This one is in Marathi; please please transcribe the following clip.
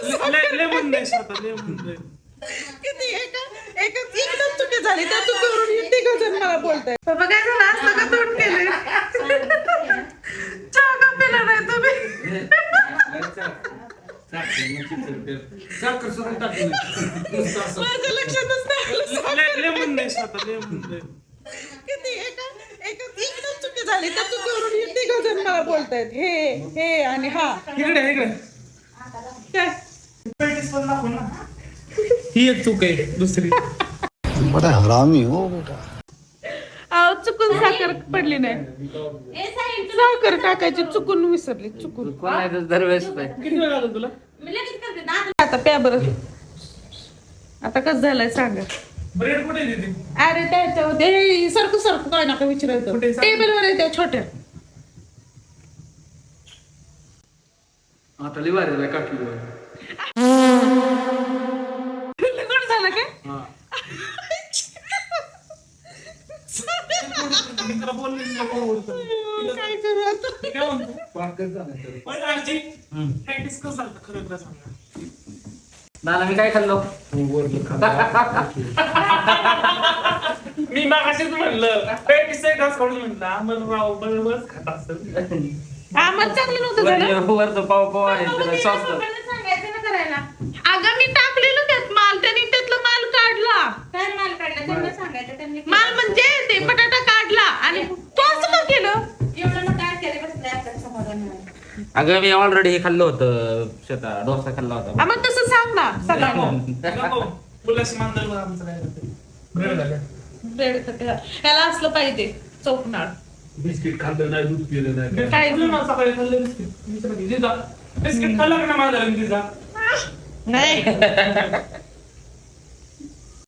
लेमन नाही स्वतः लेमन नाही. किती एकदम चुकी झाली त्या चुकीवरून तिघ जण मला बोलताय. बाबा काय झालं असतं का तोंड केले चहा का पिला नाही तुम्ही. माझ्या लक्षातच नाही आलं. लेमन नाही स्वतः लेमन नाही. किती एकदम चुकी झाली त्या चुकीवरून तिघ जण मला बोलतायत हे आणि हा. इकडे काय पेटीस पण दाखव ना. ही एक चूक आहे दुसरी. बड़ा हरामी हो बेटा. अहो चुकून साखर पडली नाही. साखर टाकायची चुकून विसरली चुकून. किती वेळ लागेल तुला? आता प्या बरं. आता कसं झालंय सांगा. ब्रेड कुठे देते? अरे त्याच्यावर सरकू काय नका विचारायचं. कुठे? टेबलवर आहे त्या छोट्या. आता लिवायला काटली कोण झालं काय? काय करू आता? नाना मी काय खाल्लो मी मागाशीच म्हणलं पेटीस एक घास खाऊन म्हणलं अमरराव बरोबर खात असेल. आम्हाला चांगलं नव्हतं झालं. वरचं पाव आहे त्याला स्वस्त. सांगायचं ना करायला. अगं मी टाकलेलं त्यात माल त्यांनी त्यातला माल काढला. काय माल काढला त्यांना सांगायचं त्यांनी माल म्हणजे ते बटाटा काढला आणि तो असं का केलं. एवढं मग काय केलं बसलंय आपल्या समाधान अगं मी ऑलरेडी हे खाल्लं होतं शेता डोसा खाल्ला होता. मग तसं सांग ना सगळं. मुलाशी मांजर आमचं काय ब्रेड झालं. ब्रेड ह्याला असलं पाहिजे चौकनाळ. बिस्किट खाल्लं नाही दूध पिलं नाही काय सकाळी खाल्लं बिस्किट खाल्लं का ना माझा नाही